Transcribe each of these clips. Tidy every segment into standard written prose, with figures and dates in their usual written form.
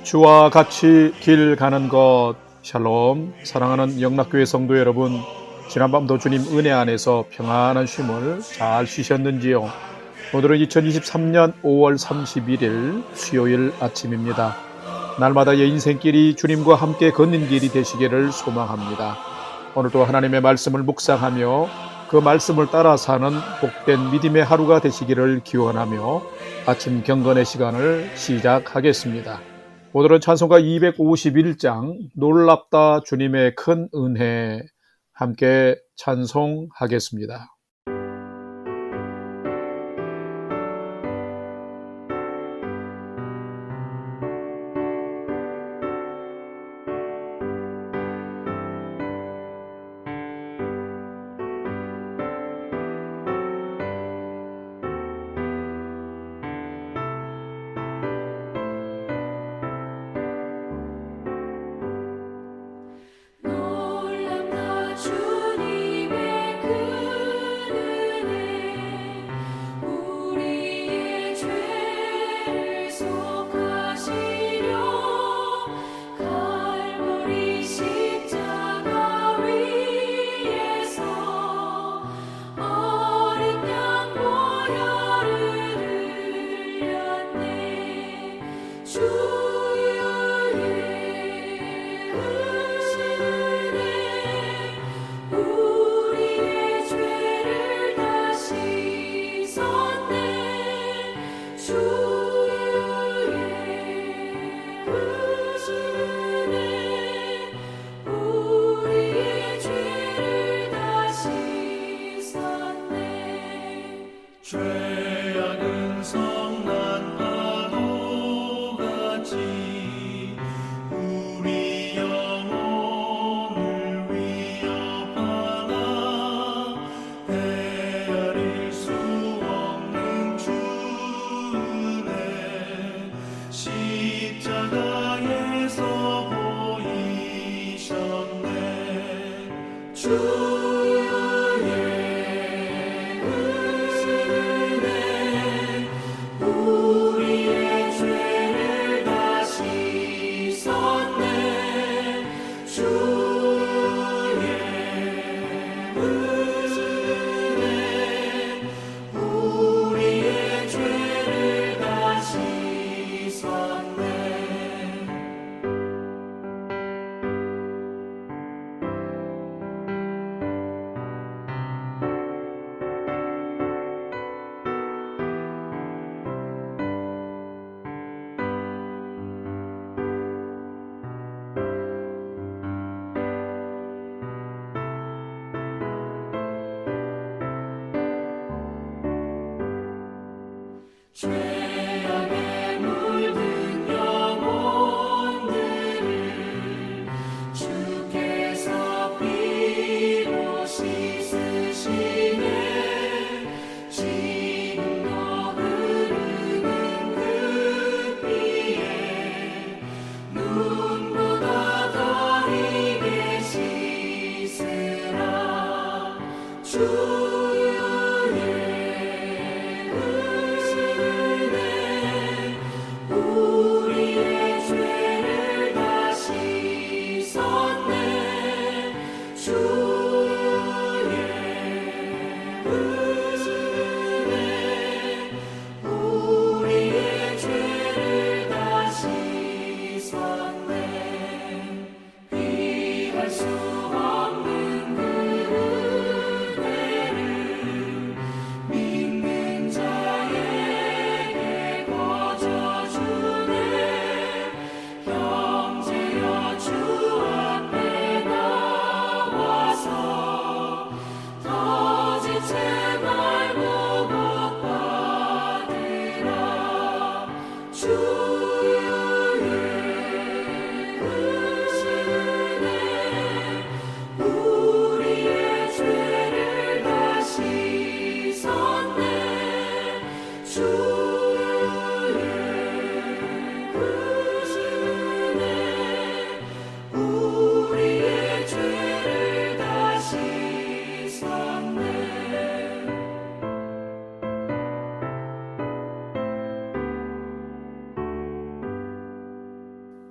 주와 같이 길 가는 것. 샬롬. 사랑하는 영락교회 성도 여러분, 지난밤도 주님 은혜 안에서 평안한 쉼을 잘 쉬셨는지요? 오늘은 2023년 5월 31일 수요일 아침입니다. 날마다 의 인생길이 주님과 함께 걷는 길이 되시기를 소망합니다. 오늘도 하나님의 말씀을 묵상하며 그 말씀을 따라 사는 복된 믿음의 하루가 되시기를 기원하며 아침 경건의 시간을 시작하겠습니다. 오늘은 찬송가 251장 놀랍다 주님의 큰 은혜, 함께 찬송하겠습니다. 놀랍다 주님의 큰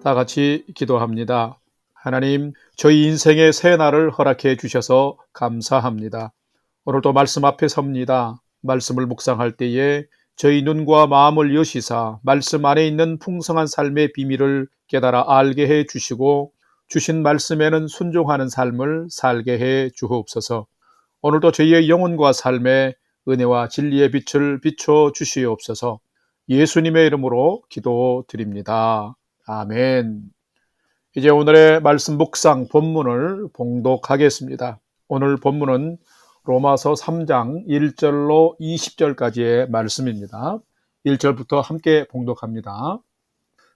다 같이 기도합니다. 하나님, 저희 인생의 새 날을 허락해 주셔서 감사합니다. 오늘도 말씀 앞에 섭니다. 말씀을 묵상할 때에 저희 눈과 마음을 여시사 말씀 안에 있는 풍성한 삶의 비밀을 깨달아 알게 해 주시고 주신 말씀에는 순종하는 삶을 살게 해 주옵소서. 오늘도 저희의 영혼과 삶에 은혜와 진리의 빛을 비춰 주시옵소서. 예수님의 이름으로 기도드립니다. 아멘. 이제 오늘의 말씀 묵상 본문을 봉독하겠습니다. 오늘 본문은 로마서 3장 1절로 20절까지의 말씀입니다. 1절부터 함께 봉독합니다.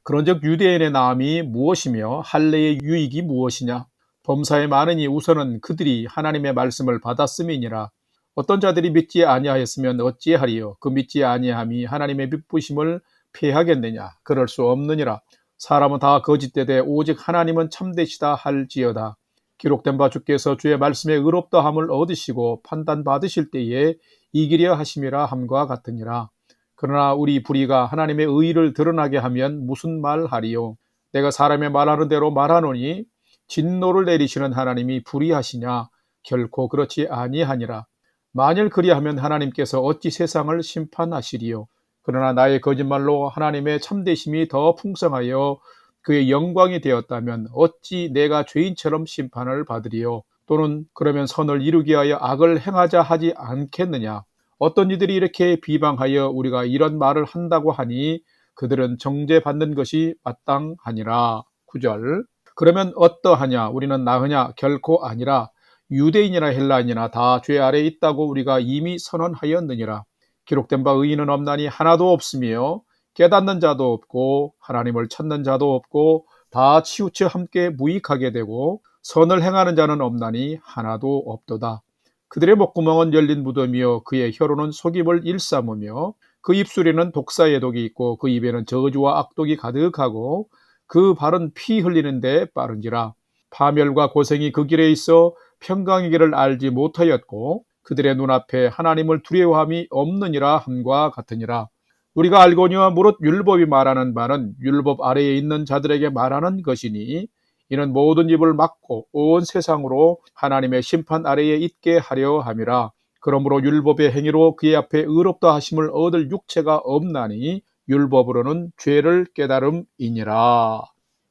그런즉 유대인의 나음이 무엇이며 할례의 유익이 무엇이냐? 범사에 많으니 우선은 그들이 하나님의 말씀을 받았음이니라. 어떤 자들이 믿지 아니하였으면 어찌하리요? 그 믿지 아니함이 하나님의 믿부심을 패하겠느냐? 그럴 수 없느니라. 사람은 다 거짓되되 오직 하나님은 참되시다 할지어다. 기록된 바 주께서 주의 말씀에 의롭다함을 얻으시고 판단받으실 때에 이기려 하심이라 함과 같으니라. 그러나 우리 불의가 하나님의 의의를 드러나게 하면 무슨 말하리요? 내가 사람의 말하는 대로 말하노니 진노를 내리시는 하나님이 불의하시냐? 결코 그렇지 아니하니라. 만일 그리하면 하나님께서 어찌 세상을 심판하시리요? 그러나 나의 거짓말로 하나님의 참되심이 더 풍성하여 그의 영광이 되었다면 어찌 내가 죄인처럼 심판을 받으리요? 또는 그러면 선을 이루기 위하여 악을 행하자 하지 않겠느냐? 어떤 이들이 이렇게 비방하여 우리가 이런 말을 한다고 하니 그들은 정죄받는 것이 마땅하니라. 9절. 그러면 어떠하냐? 우리는 나으냐? 결코 아니라. 유대인이나 헬라인이나 다 죄 아래에 있다고 우리가 이미 선언하였느니라. 기록된 바 의인은 없나니 하나도 없으며 깨닫는 자도 없고 하나님을 찾는 자도 없고 다 치우쳐 함께 무익하게 되고 선을 행하는 자는 없나니 하나도 없도다. 그들의 목구멍은 열린 무덤이요 그의 혀로는 속임을 일삼으며 그 입술에는 독사의 독이 있고 그 입에는 저주와 악독이 가득하고 그 발은 피 흘리는 데 빠른지라. 파멸과 고생이 그 길에 있어 평강의 길을 알지 못하였고 그들의 눈앞에 하나님을 두려워함이 없느니라 함과 같으니라. 우리가 알거니와 무릇 율법이 말하는 바는 율법 아래에 있는 자들에게 말하는 것이니 이는 모든 입을 막고 온 세상으로 하나님의 심판 아래에 있게 하려 함이라. 그러므로 율법의 행위로 그의 앞에 의롭다 하심을 얻을 육체가 없나니 율법으로는 죄를 깨달음이니라.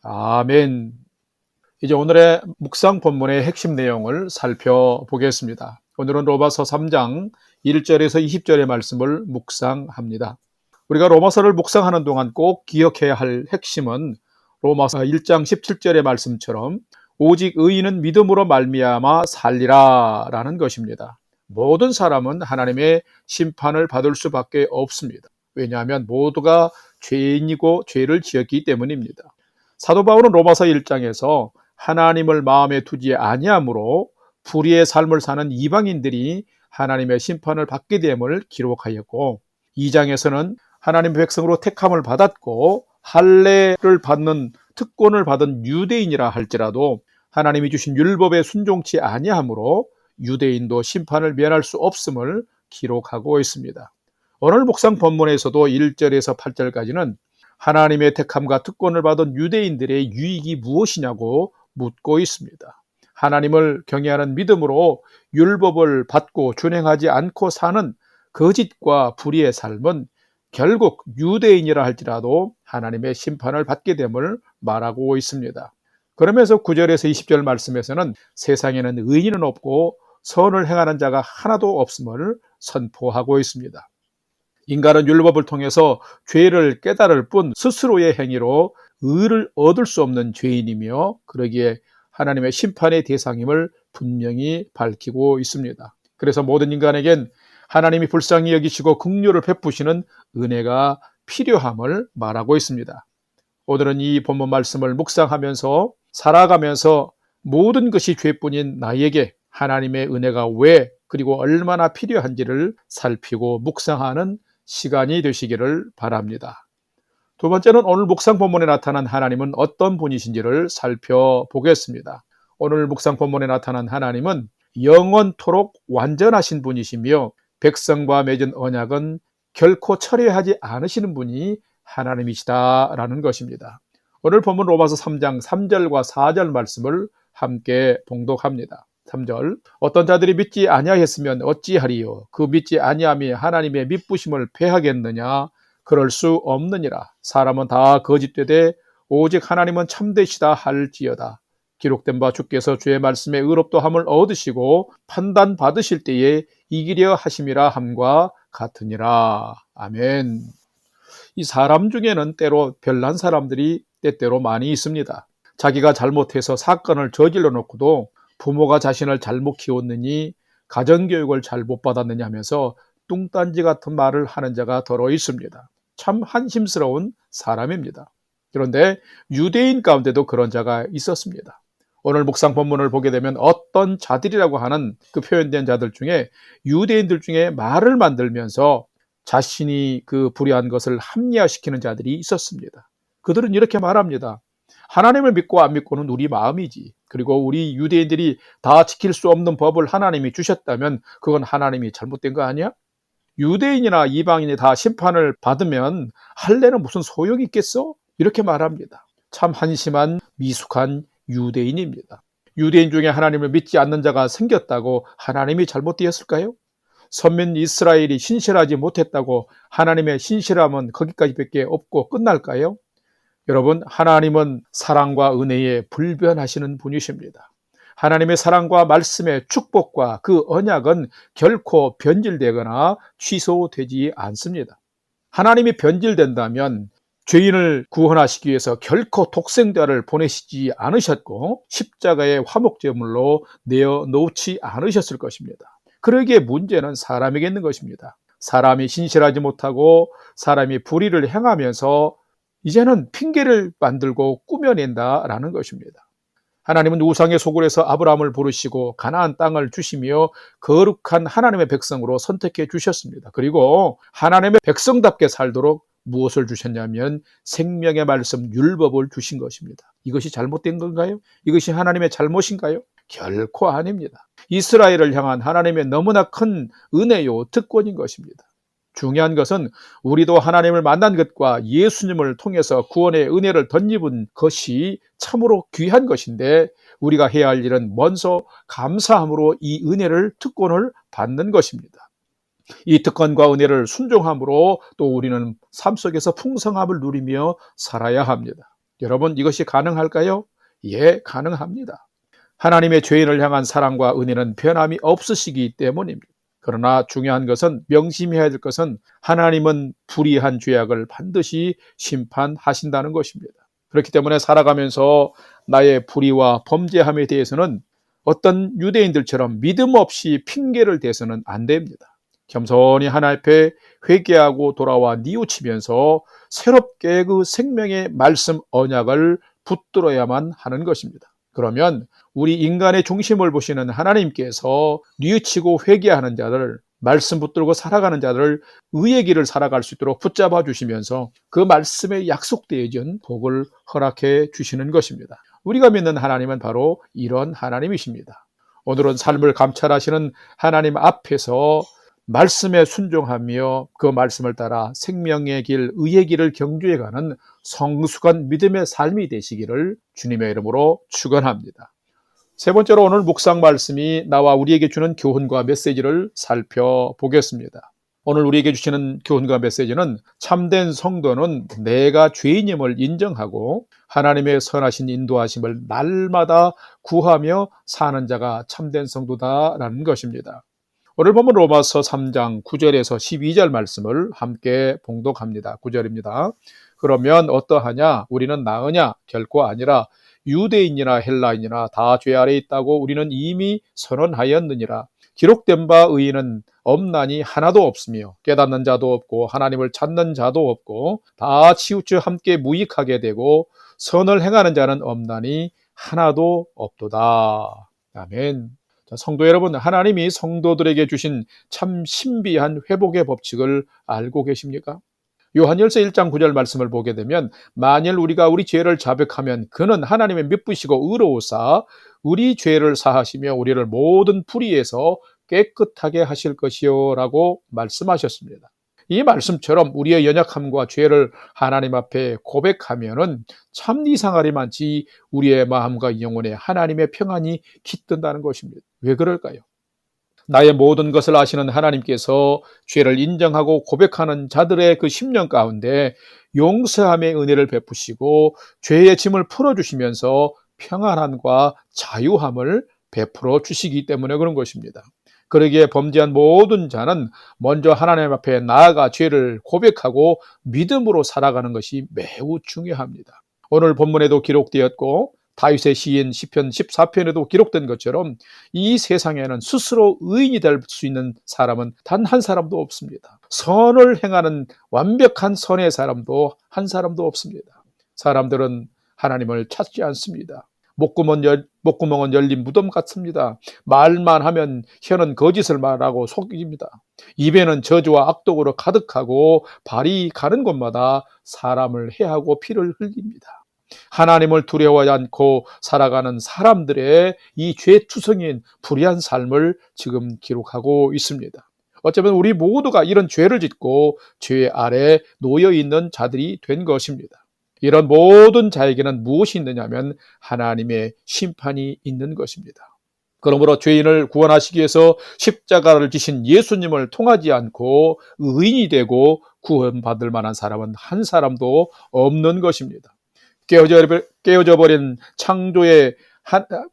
아멘. 이제 오늘의 묵상 본문의 핵심 내용을 살펴보겠습니다. 오늘은 로마서 3장 1절에서 20절의 말씀을 묵상합니다. 우리가 로마서를 묵상하는 동안 꼭 기억해야 할 핵심은 로마서 1장 17절의 말씀처럼 오직 의인은 믿음으로 말미암아 살리라 라는 것입니다. 모든 사람은 하나님의 심판을 받을 수밖에 없습니다. 왜냐하면 모두가 죄인이고 죄를 지었기 때문입니다. 사도 바울은 로마서 1장에서 하나님을 마음에 두지 아니하므로 불의의 삶을 사는 이방인들이 하나님의 심판을 받게 됨을 기록하였고 2장에서는 하나님의 백성으로 택함을 받았고 할례를 받는 특권을 받은 유대인이라 할지라도 하나님이 주신 율법에 순종치 아니하므로 유대인도 심판을 면할 수 없음을 기록하고 있습니다. 오늘 묵상 본문에서도 1절에서 8절까지는 하나님의 택함과 특권을 받은 유대인들의 유익이 무엇이냐고 묻고 있습니다. 하나님을 경외하는 믿음으로 율법을 받고 준행하지 않고 사는 거짓과 불의의 삶은 결국 유대인이라 할지라도 하나님의 심판을 받게 됨을 말하고 있습니다. 그러면서 9절에서 20절 말씀에서는 세상에는 의인은 없고 선을 행하는 자가 하나도 없음을 선포하고 있습니다. 인간은 율법을 통해서 죄를 깨달을 뿐 스스로의 행위로 의를 얻을 수 없는 죄인이며 그러기에 하나님의 심판의 대상임을 분명히 밝히고 있습니다. 그래서 모든 인간에겐 하나님이 불쌍히 여기시고 긍휼을 베푸시는 은혜가 필요함을 말하고 있습니다. 오늘은 이 본문 말씀을 묵상하면서 살아가면서 모든 것이 죄뿐인 나에게 하나님의 은혜가 왜 그리고 얼마나 필요한지를 살피고 묵상하는 시간이 되시기를 바랍니다. 두 번째는 오늘 묵상 본문에 나타난 하나님은 어떤 분이신지를 살펴보겠습니다. 오늘 묵상 본문에 나타난 하나님은 영원토록 완전하신 분이시며 백성과 맺은 언약은 결코 철회하지 않으시는 분이 하나님이시다라는 것입니다. 오늘 본문 로마서 3장 3절과 4절 말씀을 함께 봉독합니다. 3절 어떤 자들이 믿지 아니하였으면 어찌하리요 그 믿지 아니함이 하나님의 믿부심을 패하겠느냐 그럴 수 없느니라. 사람은 다 거짓되되 오직 하나님은 참되시다 할지어다. 기록된 바 주께서 주의 말씀에 의롭도함을 얻으시고 판단 받으실 때에 이기려 하심이라 함과 같으니라. 아멘. 이 사람 중에는 때로 별난 사람들이 때때로 많이 있습니다. 자기가 잘못해서 사건을 저질러 놓고도 부모가 자신을 잘못 키웠느니 가정교육을 잘 못 받았느냐 하면서 뚱딴지 같은 말을 하는 자가 더러 있습니다. 참 한심스러운 사람입니다. 그런데 유대인 가운데도 그런 자가 있었습니다. 오늘 묵상 본문을 보게 되면 어떤 자들이라고 하는 그 표현된 자들 중에 유대인들 중에 말을 만들면서 자신이 그 불의한 것을 합리화시키는 자들이 있었습니다. 그들은 이렇게 말합니다. 하나님을 믿고 안 믿고는 우리 마음이지. 그리고 우리 유대인들이 다 지킬 수 없는 법을 하나님이 주셨다면 그건 하나님이 잘못된 거 아니야? 유대인이나 이방인이 다 심판을 받으면 할례는 무슨 소용이 있겠어? 이렇게 말합니다. 참 한심한 미숙한 유대인입니다. 유대인 중에 하나님을 믿지 않는 자가 생겼다고 하나님이 잘못되었을까요? 선민 이스라엘이 신실하지 못했다고 하나님의 신실함은 거기까지밖에 없고 끝날까요? 여러분, 하나님은 사랑과 은혜에 불변하시는 분이십니다. 하나님의 사랑과 말씀의 축복과 그 언약은 결코 변질되거나 취소되지 않습니다. 하나님이 변질된다면 죄인을 구원하시기 위해서 결코 독생자를 보내시지 않으셨고 십자가의 화목제물로 내어놓지 않으셨을 것입니다. 그러기에 문제는 사람에게 있는 것입니다. 사람이 신실하지 못하고 사람이 불의를 행하면서 이제는 핑계를 만들고 꾸며낸다라는 것입니다. 하나님은 우상의 소굴에서 아브라함을 부르시고 가나안 땅을 주시며 거룩한 하나님의 백성으로 선택해 주셨습니다. 그리고 하나님의 백성답게 살도록 무엇을 주셨냐면 생명의 말씀 율법을 주신 것입니다. 이것이 잘못된 건가요? 이것이 하나님의 잘못인가요? 결코 아닙니다. 이스라엘을 향한 하나님의 너무나 큰 은혜요 특권인 것입니다. 중요한 것은 우리도 하나님을 만난 것과 예수님을 통해서 구원의 은혜를 덧입은 것이 참으로 귀한 것인데 우리가 해야 할 일은 먼저 감사함으로 이 은혜를 특권을 받는 것입니다. 이 특권과 은혜를 순종함으로 또 우리는 삶 속에서 풍성함을 누리며 살아야 합니다. 여러분, 이것이 가능할까요? 예, 가능합니다. 하나님의 죄인을 향한 사랑과 은혜는 변함이 없으시기 때문입니다. 그러나 중요한 것은 명심해야 될 것은 하나님은 불의한 죄악을 반드시 심판하신다는 것입니다. 그렇기 때문에 살아가면서 나의 불의와 범죄함에 대해서는 어떤 유대인들처럼 믿음 없이 핑계를 대서는 안 됩니다. 겸손히 하나님 앞에 회개하고 돌아와 뉘우치면서 새롭게 그 생명의 말씀 언약을 붙들어야만 하는 것입니다. 그러면 우리 인간의 중심을 보시는 하나님께서 뉘우치고 회개하는 자들, 말씀 붙들고 살아가는 자들을 의의 길을 살아갈 수 있도록 붙잡아 주시면서 그 말씀에 약속되어진 복을 허락해 주시는 것입니다. 우리가 믿는 하나님은 바로 이런 하나님이십니다. 오늘은 삶을 감찰하시는 하나님 앞에서 말씀에 순종하며 그 말씀을 따라 생명의 길, 의의 길을 경주해가는 성숙한 믿음의 삶이 되시기를 주님의 이름으로 축원합니다. 세 번째로 오늘 묵상 말씀이 나와 우리에게 주는 교훈과 메시지를 살펴보겠습니다. 오늘 우리에게 주시는 교훈과 메시지는 참된 성도는 내가 죄인임을 인정하고 하나님의 선하신 인도하심을 날마다 구하며 사는 자가 참된 성도다라는 것입니다. 오늘 보면 로마서 3장 9절에서 12절 말씀을 함께 봉독합니다. 9절입니다. 그러면 어떠하냐? 우리는 나으냐? 결코 아니라 유대인이나 헬라인이나 다 죄 아래 있다고 우리는 이미 선언하였느니라. 기록된 바 의인은 없나니 하나도 없으며 깨닫는 자도 없고 하나님을 찾는 자도 없고 다 치우쳐 함께 무익하게 되고 선을 행하는 자는 없나니 하나도 없도다. 아멘. 자, 성도 여러분, 하나님이 성도들에게 주신 참 신비한 회복의 법칙을 알고 계십니까? 요한일서 1장 9절 말씀을 보게 되면 만일 우리가 우리 죄를 자백하면 그는 하나님의 미쁘시고 의로우사 우리 죄를 사하시며 우리를 모든 불의에서 깨끗하게 하실 것이요 라고 말씀하셨습니다. 이 말씀처럼 우리의 연약함과 죄를 하나님 앞에 고백하면은 참 이상하리만치 우리의 마음과 영혼에 하나님의 평안이 깃든다는 것입니다. 왜 그럴까요? 나의 모든 것을 아시는 하나님께서 죄를 인정하고 고백하는 자들의 그 심령 가운데 용서함의 은혜를 베푸시고 죄의 짐을 풀어주시면서 평안함과 자유함을 베풀어 주시기 때문에 그런 것입니다. 그러기에 범죄한 모든 자는 먼저 하나님 앞에 나아가 죄를 고백하고 믿음으로 살아가는 것이 매우 중요합니다. 오늘 본문에도 기록되었고 다윗의 시인 시편 14편에도 기록된 것처럼 이 세상에는 스스로 의인이 될 수 있는 사람은 단 한 사람도 없습니다. 선을 행하는 완벽한 선의 사람도 한 사람도 없습니다. 사람들은 하나님을 찾지 않습니다. 목구멍은 열린 무덤 같습니다. 말만 하면 혀는 거짓을 말하고 속입니다. 입에는 저주와 악독으로 가득하고 발이 가는 곳마다 사람을 해하고 피를 흘립니다. 하나님을 두려워하지 않고 살아가는 사람들의 이 죄투성인 불의한 삶을 지금 기록하고 있습니다. 어쩌면 우리 모두가 이런 죄를 짓고 죄 아래 놓여 있는 자들이 된 것입니다. 이런 모든 자에게는 무엇이 있느냐면 하나님의 심판이 있는 것입니다. 그러므로 죄인을 구원하시기 위해서 십자가를 지신 예수님을 통하지 않고 의인이 되고 구원받을 만한 사람은 한 사람도 없는 것입니다. 깨어져 버린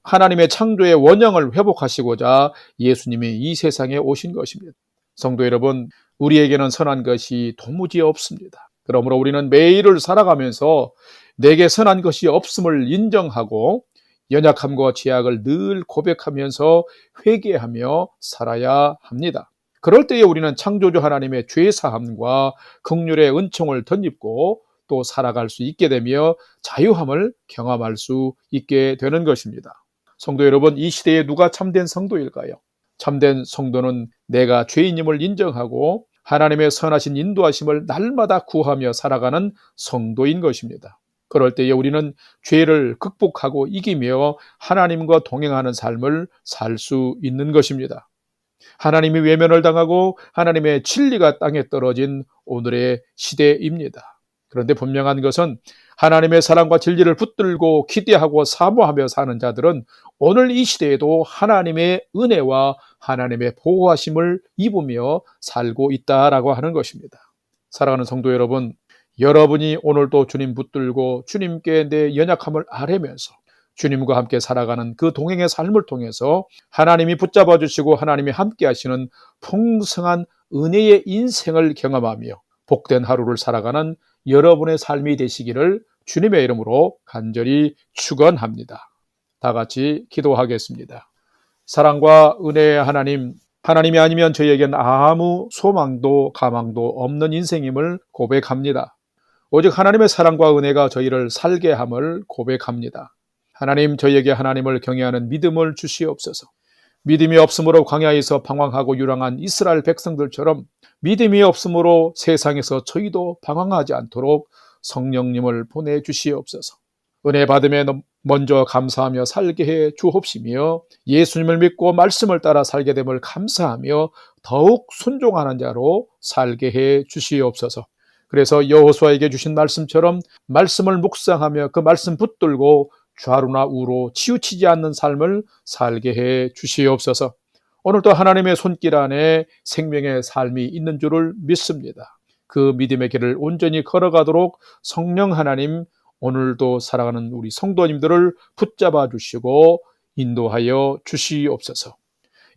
하나님의 창조의 원형을 회복하시고자 예수님이 이 세상에 오신 것입니다. 성도 여러분, 우리에게는 선한 것이 도무지 없습니다. 그러므로 우리는 매일을 살아가면서 내게 선한 것이 없음을 인정하고 연약함과 죄악을 늘 고백하면서 회개하며 살아야 합니다. 그럴 때에 우리는 창조주 하나님의 죄사함과 긍휼의 은총을 덧입고 또 살아갈 수 있게 되며 자유함을 경험할 수 있게 되는 것입니다. 성도 여러분, 이 시대에 누가 참된 성도일까요? 참된 성도는 내가 죄인임을 인정하고 하나님의 선하신 인도하심을 날마다 구하며 살아가는 성도인 것입니다. 그럴 때에 우리는 죄를 극복하고 이기며 하나님과 동행하는 삶을 살 수 있는 것입니다. 하나님이 외면을 당하고 하나님의 진리가 땅에 떨어진 오늘의 시대입니다. 그런데 분명한 것은 하나님의 사랑과 진리를 붙들고 기대하고 사모하며 사는 자들은 오늘 이 시대에도 하나님의 은혜와 하나님의 보호하심을 입으며 살고 있다라고 하는 것입니다. 사랑하는 성도 여러분, 여러분이 오늘도 주님 붙들고 주님께 내 연약함을 아뢰면서 주님과 함께 살아가는 그 동행의 삶을 통해서 하나님이 붙잡아 주시고 하나님이 함께 하시는 풍성한 은혜의 인생을 경험하며 복된 하루를 살아가는 여러분의 삶이 되시기를 주님의 이름으로 간절히 축원합니다. 다 같이 기도하겠습니다. 사랑과 은혜의 하나님, 하나님이 아니면 저희에겐 아무 소망도 가망도 없는 인생임을 고백합니다. 오직 하나님의 사랑과 은혜가 저희를 살게 함을 고백합니다. 하나님, 저희에게 하나님을 경외하는 믿음을 주시옵소서. 믿음이 없으므로 광야에서 방황하고 유랑한 이스라엘 백성들처럼 믿음이 없으므로 세상에서 저희도 방황하지 않도록 성령님을 보내주시옵소서. 은혜 받음에 먼저 감사하며 살게 해 주옵시며 예수님을 믿고 말씀을 따라 살게 됨을 감사하며 더욱 순종하는 자로 살게 해 주시옵소서. 그래서 여호수아에게 주신 말씀처럼 말씀을 묵상하며 그 말씀 붙들고 좌로나 우로 치우치지 않는 삶을 살게 해 주시옵소서. 오늘도 하나님의 손길 안에 생명의 삶이 있는 줄을 믿습니다. 그 믿음의 길을 온전히 걸어가도록 성령 하나님, 오늘도 살아가는 우리 성도님들을 붙잡아 주시고 인도하여 주시옵소서.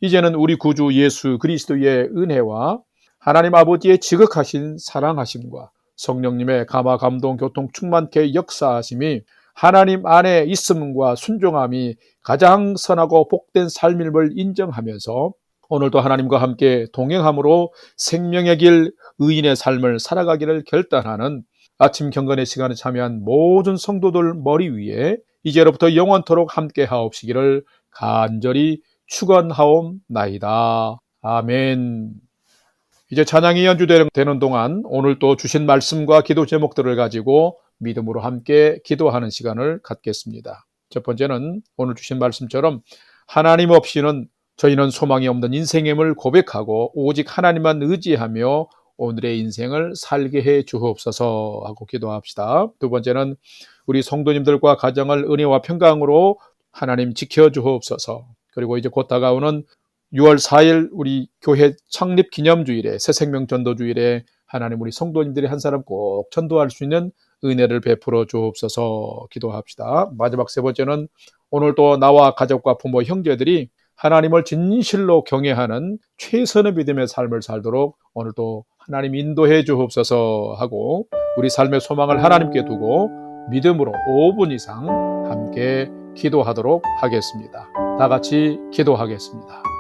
이제는 우리 구주 예수 그리스도의 은혜와 하나님 아버지의 지극하신 사랑하심과 성령님의 감화 감동 교통 충만케 역사하심이 하나님 안에 있음과 순종함이 가장 선하고 복된 삶임을 인정하면서 오늘도 하나님과 함께 동행함으로 생명의 길, 의인의 삶을 살아가기를 결단하는 아침 경건의 시간에 참여한 모든 성도들 머리 위에 이제로부터 영원토록 함께 하옵시기를 간절히 축원하옵나이다. 아멘. 이제 찬양이 연주되는 동안 오늘 또 주신 말씀과 기도 제목들을 가지고 믿음으로 함께 기도하는 시간을 갖겠습니다. 첫 번째는 오늘 주신 말씀처럼 하나님 없이는 저희는 소망이 없는 인생임을 고백하고 오직 하나님만 의지하며 오늘의 인생을 살게 해 주옵소서 하고 기도합시다. 두 번째는 우리 성도님들과 가정을 은혜와 평강으로 하나님 지켜 주옵소서. 그리고 이제 곧 다가오는 6월 4일 우리 교회 창립 기념주일에 새생명 전도주일에 하나님 우리 성도님들이 한 사람 꼭 전도할 수 있는 은혜를 베풀어 주옵소서 기도합시다. 마지막 세 번째는 오늘도 나와 가족과 부모 형제들이 하나님을 진실로 경외하는 최선의 믿음의 삶을 살도록 오늘도 하나님 인도해 주옵소서 하고 우리 삶의 소망을 하나님께 두고 믿음으로 5분 이상 함께 기도하도록 하겠습니다. 다 같이 기도하겠습니다.